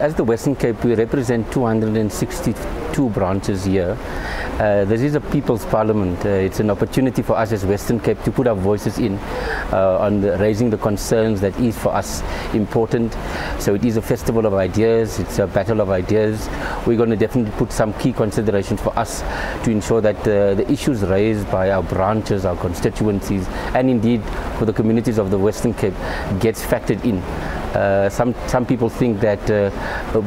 As the Western Cape, we represent 262 branches here. This is a People's Parliament. It's an opportunity for us as Western Cape to put our voices in on raising the concerns that is for us important. So it is a festival of ideas, it's a battle of ideas. We're going to definitely put some key considerations for us to ensure that the issues raised by our branches, our constituencies, and indeed for the communities of the Western Cape gets factored in. Some people think that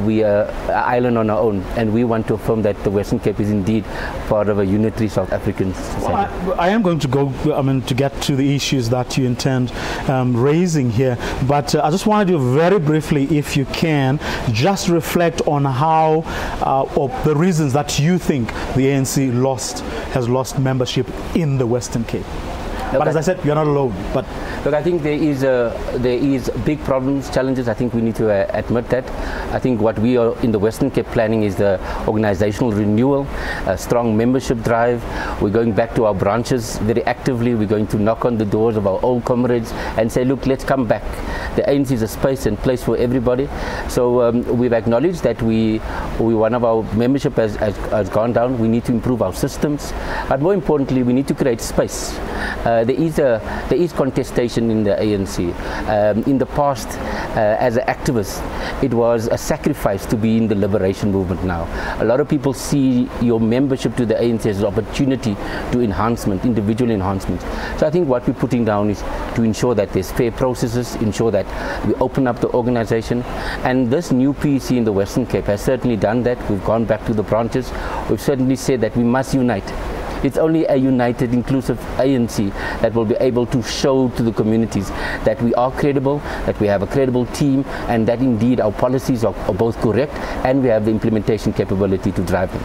we are an island on our own, and we want to affirm that the Western Cape is indeed part of a unitary South African society. Well, I am going to go, to get to the issues that you intend raising here, but I just wanted you very briefly, if you can, just reflect on how, or the reasons that you think the ANC has lost membership in the Western Cape. But as I said, you're not alone. But look, I think there is big problems, challenges. I think we need to admit that. I think what we are in the Western Cape planning is the organizational renewal, a strong membership drive. We're going back to our branches very actively. We're going to knock on the doors of our old comrades and say, look, let's come back. The ANC is a space and place for everybody. So we've acknowledged that one of our membership has gone down. We need to improve our systems, but more importantly, we need to create space. There is contestation in the ANC. In the past, as an activist, it was a sacrifice to be in the liberation movement now. A lot of people see your membership to the ANC as an opportunity to enhancement, individual enhancement. So I think what we're putting down is to ensure that there's fair processes, ensure that we open up the organization. And this new PEC in the Western Cape has certainly done that. We've gone back to the branches. We've certainly said that we must unite. It's only a united, inclusive ANC that will be able to show to the communities that we are credible, that we have a credible team, and that indeed our policies are both correct and we have the implementation capability to drive them.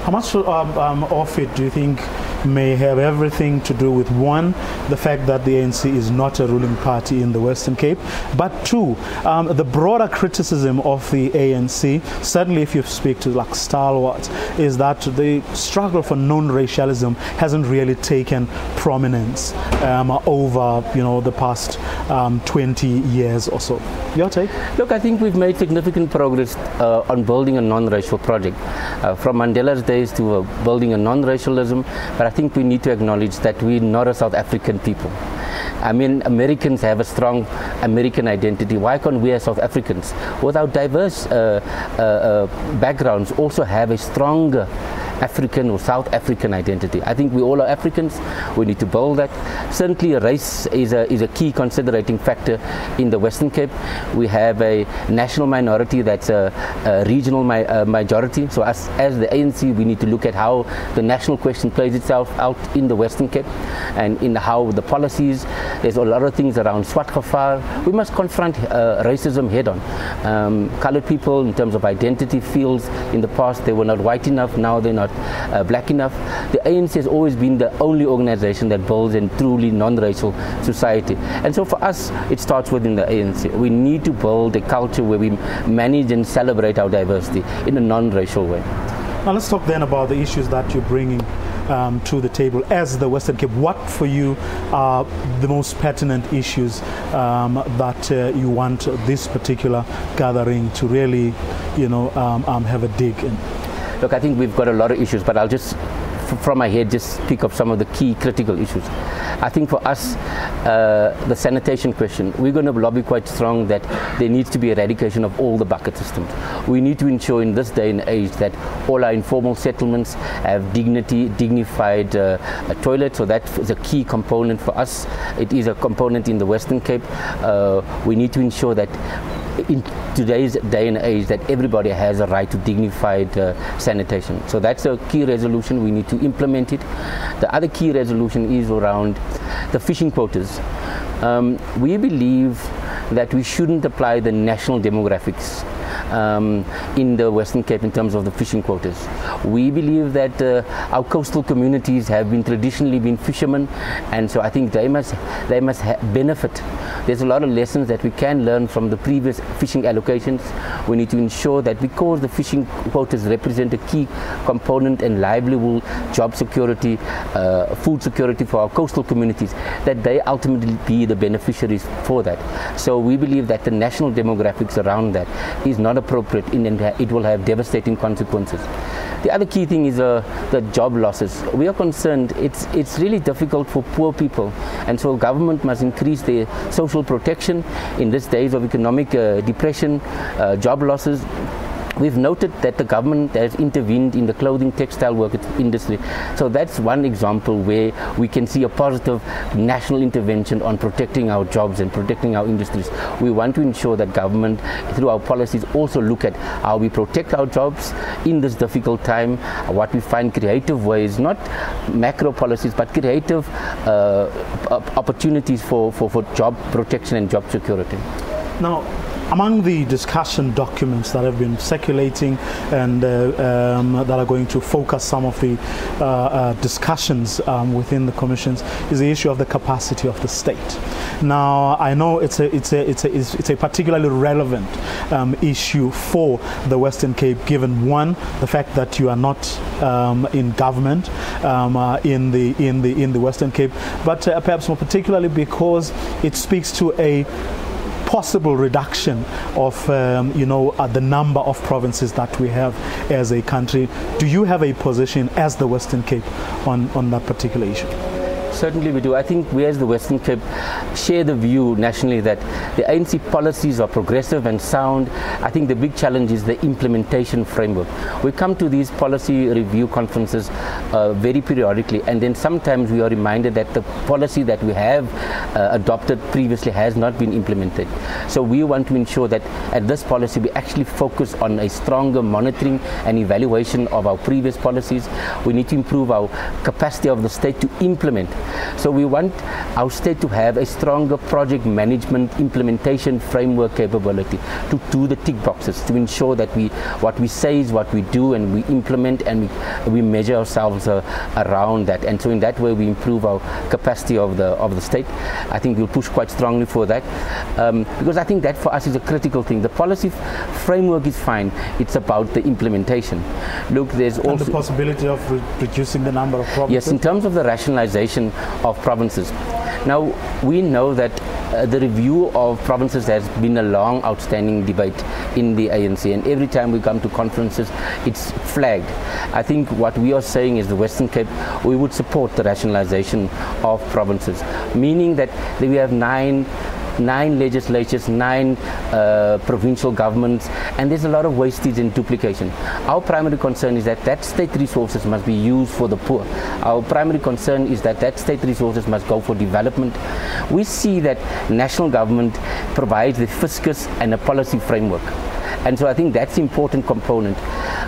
How much of it do you think may have everything to do with, one, the fact that the ANC is not a ruling party in the Western Cape, but two, the broader criticism of the ANC, certainly if you speak to like stalwarts, is that the struggle for non-racialism hasn't really taken prominence over the past 20 years or so. Your take? Look, I think we've made significant progress on building a non-racial project, from Mandela's days to building a non-racialism, but I think we need to acknowledge that we're not a South African people. I mean, Americans have a strong American identity. Why can't we as South Africans, with our diverse backgrounds, also have a stronger African or South African identity? I think we all are Africans. We need to build that. Certainly race is a key considerating factor in the Western Cape. We have a national minority that's a regional majority. So as the ANC, we need to look at how the national question plays itself out in the Western Cape and in how the policies. There's a lot of things around Swart. We must confront racism head on. Colored people, in terms of identity, feels in the past they were not white enough, now they're not black enough. The ANC has always been the only organization that builds a truly non-racial society. And so for us, it starts within the ANC. We need to build a culture where we manage and celebrate our diversity in a non-racial way. Now let's talk then about the issues that you're bringing to the table as the Western Cape. What for you are the most pertinent issues that you want this particular gathering to really, have a dig in? Look, I think we've got a lot of issues, but I'll just, from my head, just pick up some of the key critical issues. I think for us, the sanitation question, we're going to lobby quite strong that there needs to be eradication of all the bucket systems. We need to ensure in this day and age that all our informal settlements have dignified toilets. So that is a key component for us. It is a component in the Western Cape. We need to ensure that in today's day and age that everybody has a right to dignified sanitation. So that's a key resolution. We need to implement it. The other key resolution is around the fishing quotas. We believe that we shouldn't apply the national demographics in the Western Cape in terms of the fishing quotas. We believe that our coastal communities have traditionally been fishermen, and so I think they must benefit. There's a lot of lessons that we can learn from the previous fishing allocations. We need to ensure that because the fishing quotas represent a key component in livelihood, job security, food security for our coastal communities, that they ultimately be the beneficiaries for that. So we believe that the national demographics around that is not appropriate, and it will have devastating consequences. The other key thing is the job losses. We are concerned it's really difficult for poor people, and so government must increase their social protection in these days of economic depression, job losses. We've noted that the government has intervened in the clothing textile work industry. So that's one example where we can see a positive national intervention on protecting our jobs and protecting our industries. We want to ensure that government, through our policies, also look at how we protect our jobs in this difficult time, what we find creative ways, not macro policies, but creative opportunities for job protection and job security. Now, among the discussion documents that have been circulating and that are going to focus some of the discussions within the commissions is the issue of the capacity of the state. Now, I know it's a particularly relevant issue for the Western Cape, given one, the fact that you are not in government in the Western Cape, but perhaps more particularly because it speaks to a possible reduction of the number of provinces that we have as a country. Do you have a position as the Western Cape on that particular issue? Certainly we do. I think we as the Western Cape share the view nationally that the ANC policies are progressive and sound. I think the big challenge is the implementation framework. We come to these policy review conferences very periodically, and then sometimes we are reminded that the policy that we have adopted previously has not been implemented. So we want to ensure that at this policy we actually focus on a stronger monitoring and evaluation of our previous policies. We need to improve our capacity of the state to implement. So we want our state to have a stronger project management implementation framework capability to do the tick boxes, to ensure that what we say is what we do, and we implement, and we measure ourselves around that. And so in that way we improve our capacity of the state. I think we'll push quite strongly for that, because I think that for us is a critical thing. The policy framework is fine, it's about the implementation. Look, there's also the possibility of reducing the number of provinces. Yes, in terms of the rationalization of provinces. Now, we know that the review of provinces has been a long outstanding debate in the ANC, and every time we come to conferences it's flagged. I think what we are saying is the Western Cape, we would support the rationalization of provinces, meaning that we have nine legislatures, 9 provincial governments, and there's a lot of wastage and duplication. Our primary concern is that state resources must be used for the poor. Our primary concern is that state resources must go for development. We see that national government provides the fiscus and a policy framework, and so I think that's an important component.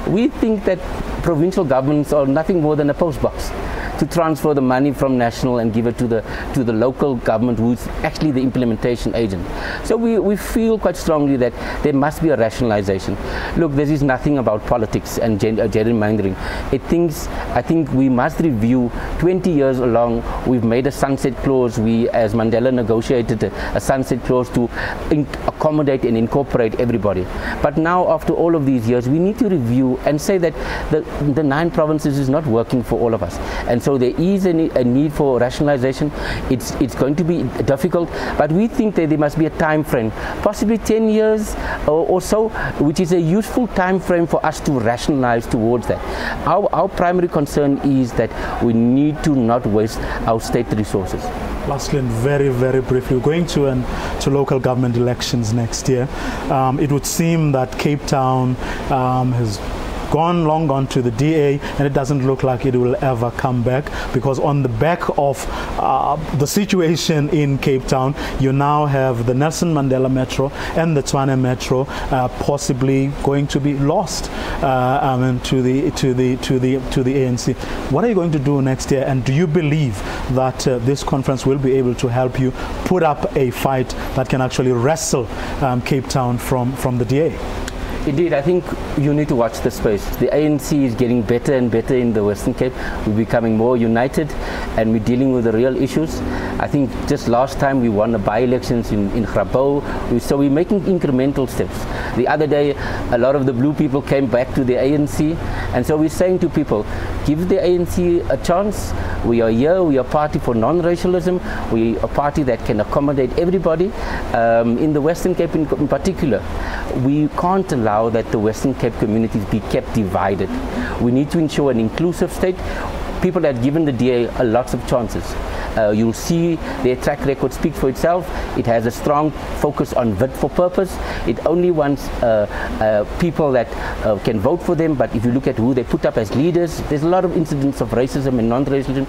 We think that provincial governments are nothing more than a postbox to transfer the money from national and give it to the local government, who's actually the implementation agent. So we feel quite strongly that there must be a rationalization. Look, this is nothing about politics and gerrymandering. I think we must review 20 years along. We've made a sunset clause. We, as Mandela, negotiated a sunset clause to accommodate and incorporate everybody. But now, after all of these years, we need to review and say that the 9 provinces is not working for all of us. And so there is a need for rationalization. It's going to be difficult, but we think that there must be a time frame, possibly 10 years or so, which is a useful time frame for us to rationalize towards that. Our primary concern is that we need to not waste our state resources. Lastly, and very, very briefly, we're going to local government elections next year. It would seem that Cape Town has long gone to the DA, and it doesn't look like it will ever come back, because on the back of the situation in Cape Town, you now have the Nelson Mandela Metro and the Tshwane Metro possibly going to be lost to the ANC. What are you going to do next year, and do you believe that this conference will be able to help you put up a fight that can actually wrestle Cape Town from the DA? Indeed, I think you need to watch the space. The ANC is getting better and better in the Western Cape. We're becoming more united, and we're dealing with the real issues. I think just last time we won the by-elections in Grabouw, so we're making incremental steps. The other day, a lot of the blue people came back to the ANC, and so we're saying to people, give the ANC a chance. We are here, we are a party for non-racialism. We are a party that can accommodate everybody. In the Western Cape in particular, we can't allow that the Western Cape communities be kept divided. We need to ensure an inclusive state. People have given the DA a lots of chances. You'll see their track record speak for itself. It has a strong focus on fit for purpose. It only wants people that can vote for them, but if you look at who they put up as leaders, there's a lot of incidents of racism and non-racialism.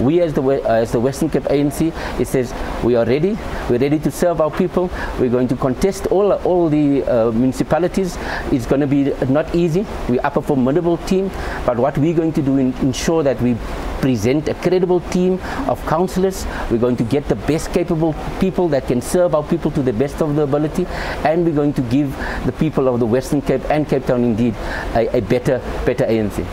We as the Western Cape ANC, it says we are ready. We're ready to serve our people. We're going to contest all the municipalities. It's going to be not easy. We're up a formidable team, but what we're going to do is ensure that we present a credible team of councillors. We're going to get the best capable people that can serve our people to the best of their ability, and we're going to give the people of the Western Cape and Cape Town indeed a better ANC.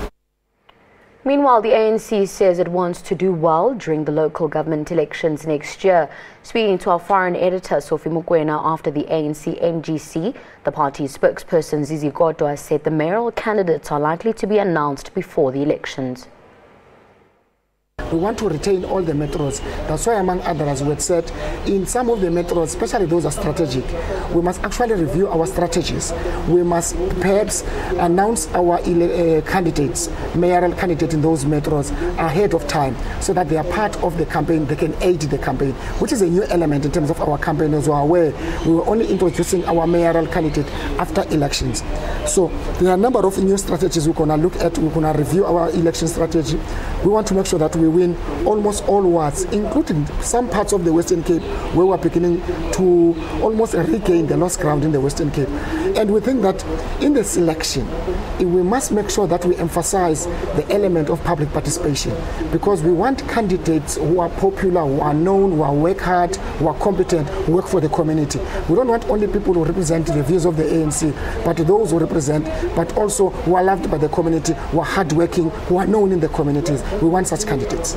Meanwhile, the ANC says it wants to do well during the local government elections next year. Speaking to our foreign editor, Sophie Mukwena, after the ANC NGC, the party's spokesperson Zizi Kodwa said the mayoral candidates are likely to be announced before the elections. We want to retain all the metros. That's why, among others, we had said in some of the metros, especially those are strategic, we must actually review our strategies. We must perhaps announce our candidates, mayoral candidates in those metros ahead of time, so that they are part of the campaign, they can aid the campaign, which is a new element in terms of our campaign as well, where we were only introducing our mayoral candidate after elections. So there are a number of new strategies we're going to look at. We're going to review our election strategy. We want to make sure that we win almost all wards, including some parts of the Western Cape where we're beginning to almost regain the lost ground in the Western Cape. And we think that in the selection, we must make sure that we emphasize the element of public participation, because we want candidates who are popular, who are known, who are work hard, who are competent, who work for the community. We don't want only people who represent the views of the ANC, but those who represent, but also who are loved by the community, who are hardworking, who are known in the communities. We want such candidates.